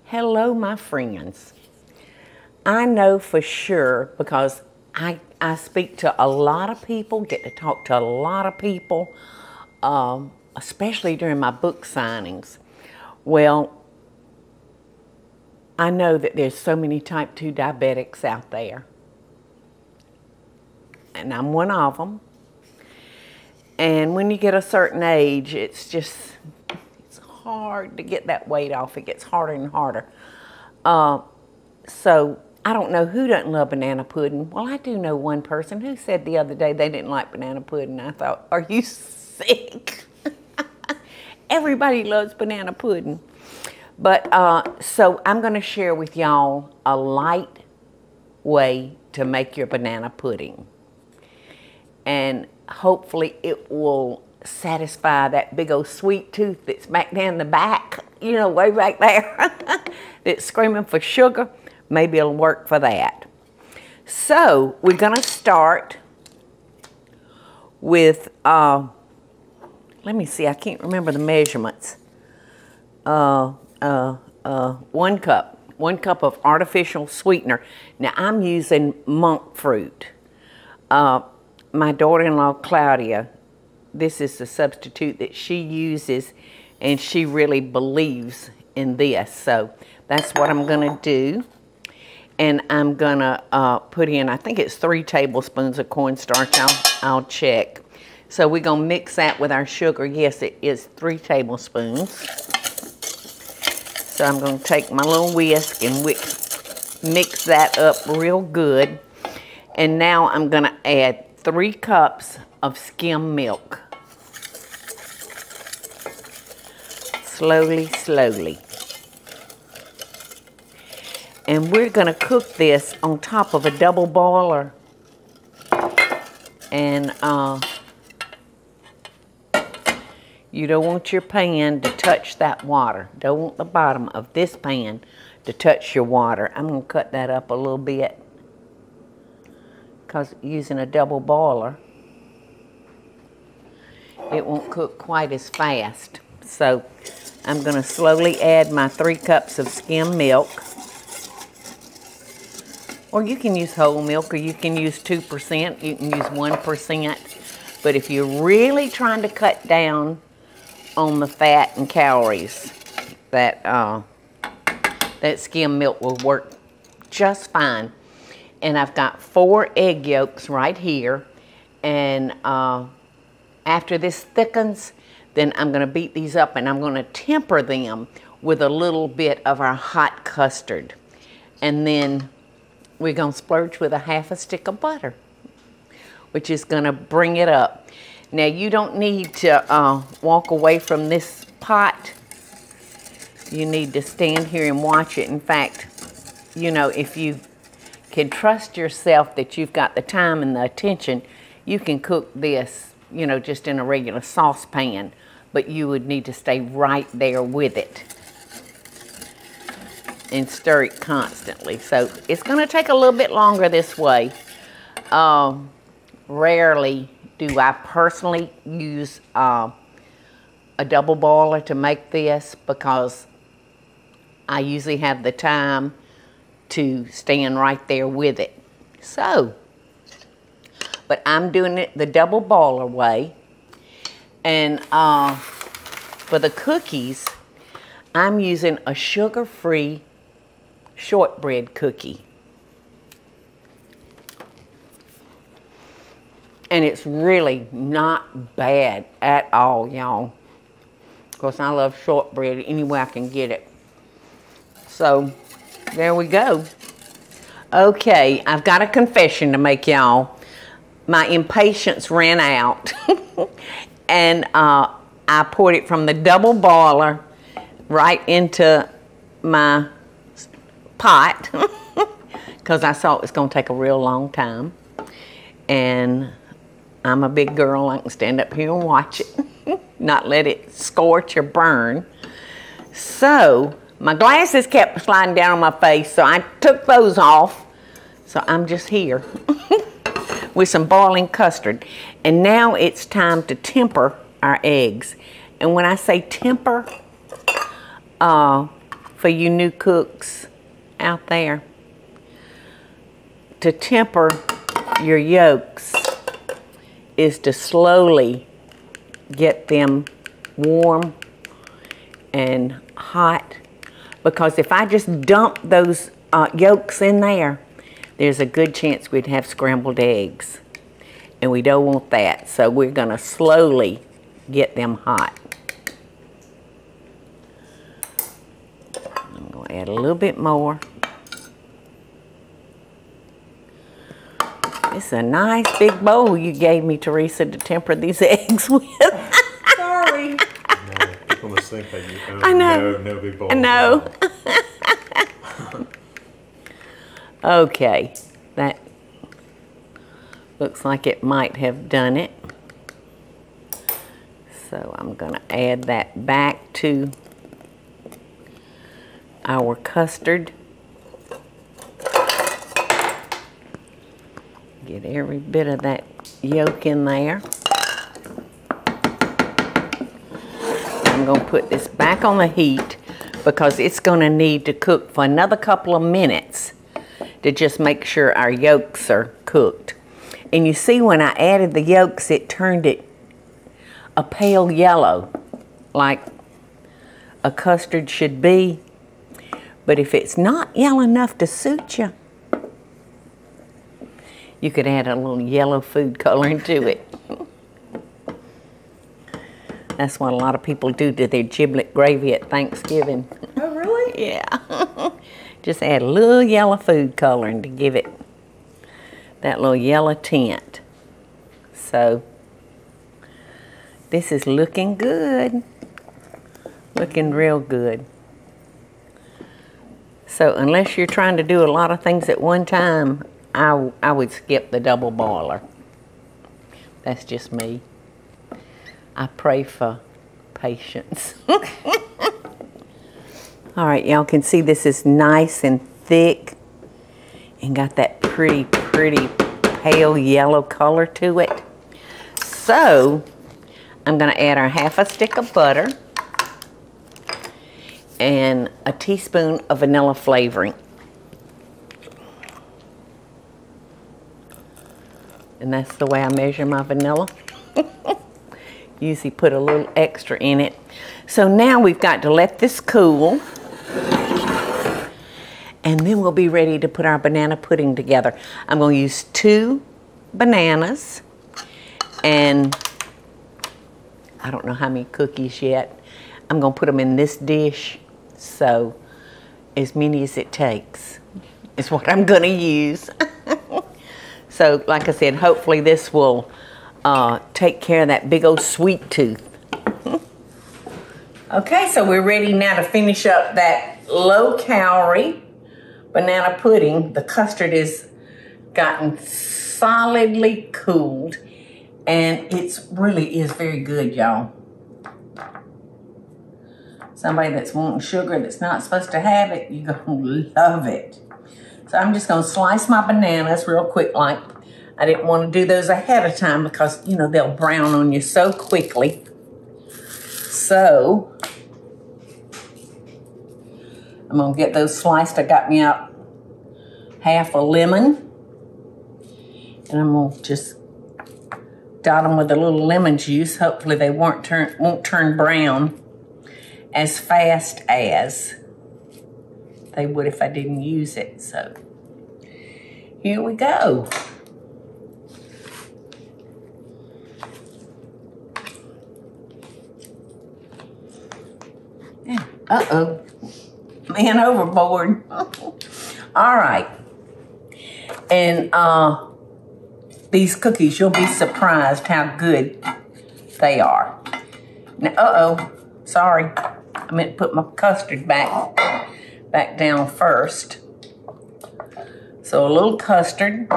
Hello, my friends. I know for sure because I speak to a lot of people, get to talk to a lot of people, especially during my book signings. Well, I know that there's so many type 2 diabetics out there. And I'm one of them. And when you get a certain age, it's hard to get that weight off. It gets harder and harder. So I don't know who doesn't love banana pudding. Well, I do know one person who said the other day they didn't like banana pudding. I thought, are you sick? Everybody loves banana pudding. But so I'm going to share with y'all a light way to make your banana pudding. And hopefully it will satisfy that big old sweet tooth that's back down the back, you know, way back there, that's screaming for sugar. Maybe it'll work for that. So we're going to start with, let me see, I can't remember the measurements. 1 cup of artificial sweetener. Now I'm using monk fruit. My daughter-in-law, Claudia, this is the substitute that she uses, and she really believes in this. So that's what I'm going to do. And I'm going to put in, I think it's 3 tablespoons of cornstarch. I'll check. So we're going to mix that with our sugar. Yes, it is 3 tablespoons. So I'm going to take my little whisk and mix that up real good. And now I'm going to add 3 cups of skim milk. Slowly, slowly. And we're going to cook this on top of a double boiler. And you don't want your pan to touch that water. Don't want the bottom of this pan to touch your water. I'm going to cut that up a little bit, because using a double boiler, it won't cook quite as fast. So I'm going to slowly add my 3 cups of skim milk. Or you can use whole milk, or you can use 2%, you can use 1%. But if you're really trying to cut down on the fat and calories, that skim milk will work just fine. And I've got 4 egg yolks right here. And after this thickens, then I'm going to beat these up, and I'm going to temper them with a little bit of our hot custard. And then we're going to splurge with a half a stick of butter, which is going to bring it up. Now, you don't need to walk away from this pot. You need to stand here and watch it. In fact, you know, if you can trust yourself that you've got the time and the attention, you can cook this, you know, just in a regular saucepan, but you would need to stay right there with it and stir it constantly. So it's going to take a little bit longer this way. Rarely do I personally use a double boiler to make this, because I usually have the time to stand right there with it. So, but I'm doing it the double boiler way. And for the cookies, I'm using a sugar-free shortbread cookie. And it's really not bad at all, y'all. Of course, I love shortbread any way I can get it. So, there we go. Okay, I've got a confession to make, y'all. My impatience ran out. And I poured it from the double boiler right into my pot, because I saw it was going to take a real long time. And I'm a big girl. I can stand up here and watch it, not let it scorch or burn. So my glasses kept sliding down on my face, so I took those off. So I'm just here with some boiling custard. And now it's time to temper our eggs. And when I say temper, for you new cooks out there. To temper your yolks is to slowly get them warm and hot, because if I just dump those yolks in there, there's a good chance we'd have scrambled eggs, and we don't want that. So we're going to slowly get them hot. I'm going to add a little bit more. It's a nice big bowl you gave me, Teresa, to temper these eggs with. Sorry. No, people must think that you I know. No big bowl. No. Okay, that looks like it might have done it. So I'm going to add that back to our custard. Get every bit of that yolk in there. I'm going to put this back on the heat because it's going to need to cook for another couple of minutes to just make sure our yolks are cooked. And you see, when I added the yolks, it turned it a pale yellow, like a custard should be. But if it's not yellow enough to suit you, you could add a little yellow food coloring to it. That's what a lot of people do to their giblet gravy at Thanksgiving. Oh, really? Yeah. Just add a little yellow food coloring to give it that little yellow tint. So this is looking good. Looking real good. So unless you're trying to do a lot of things at one time, I would skip the double boiler. That's just me. I pray for patience. All right, y'all can see this is nice and thick and got that pretty pale yellow color to it. So I'm gonna add our half a stick of butter and a teaspoon of vanilla flavoring. And that's the way I measure my vanilla. Usually put a little extra in it. So now we've got to let this cool. And then we'll be ready to put our banana pudding together. I'm going to use 2 bananas. And I don't know how many cookies yet. I'm going to put them in this dish. So as many as it takes is what I'm going to use. So, like I said, hopefully this will take care of that big old sweet tooth. Okay, so we're ready now to finish up that low-calorie banana pudding. The custard is gotten solidly cooled, and it really is very good, y'all. Somebody that's wanting sugar that's not supposed to have it, you're going to love it. So I'm just going to slice my bananas real quick like. I didn't want to do those ahead of time because, you know, they'll brown on you so quickly. So I'm going to get those sliced. I got me out half a lemon. And I'm going to just dot them with a little lemon juice. Hopefully they won't turn brown as fast as they would if I didn't use it. So here we go. Uh-oh, man overboard. All right. And these cookies, you'll be surprised how good they are. Now, uh-oh, sorry. I meant to put my custard back down first. So a little custard.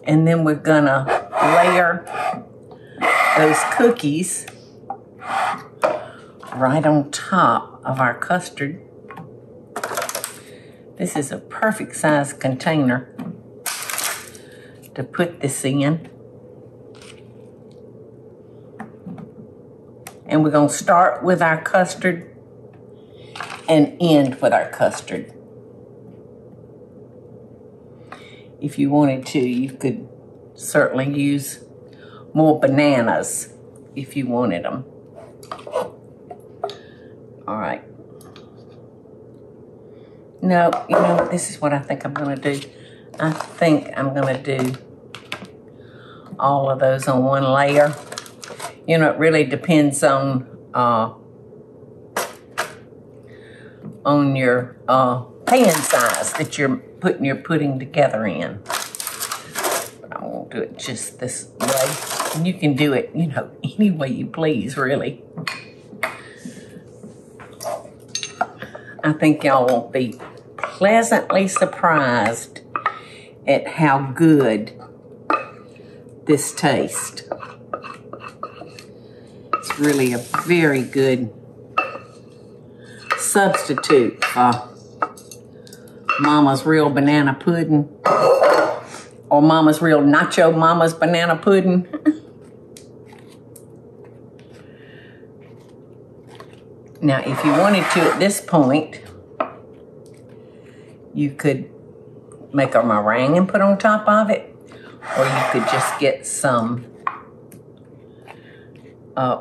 And then we're gonna layer those cookies right on top of our custard. This is a perfect size container to put this in. And we're going to start with our custard and end with our custard. If you wanted to, you could certainly use more bananas if you wanted them. All right. No, you know, this is what I think I'm gonna do. I think I'm gonna do all of those on one layer. You know, it really depends on your pan size that you're putting your pudding together in. But I won't do it just this way. And you can do it, you know, any way you please, really. I think y'all will be pleasantly surprised at how good this tastes. It's really a very good substitute for Mama's Real Banana Pudding or Mama's Real Nacho Mama's Banana Pudding. Now, if you wanted to at this point, you could make a meringue and put on top of it, or you could just get some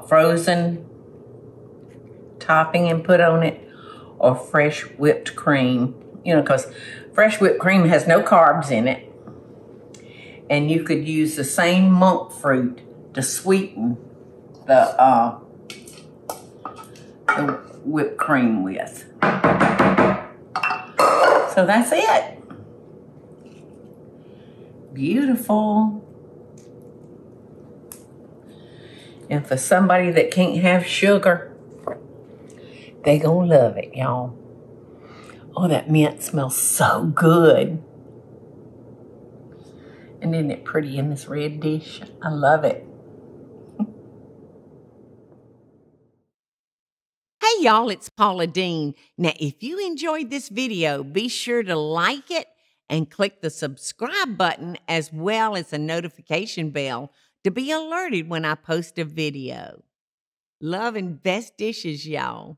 frozen topping and put on it, or fresh whipped cream, you know, because fresh whipped cream has no carbs in it. And you could use the same monk fruit to sweeten the whipped cream with. So that's it. Beautiful. And for somebody that can't have sugar, they gonna love it, y'all. Oh, that mint smells so good. And isn't it pretty in this red dish? I love it. Hey y'all, it's Paula Deen. Now, if you enjoyed this video, be sure to like it and click the subscribe button as well as the notification bell to be alerted when I post a video. Love and best dishes, y'all.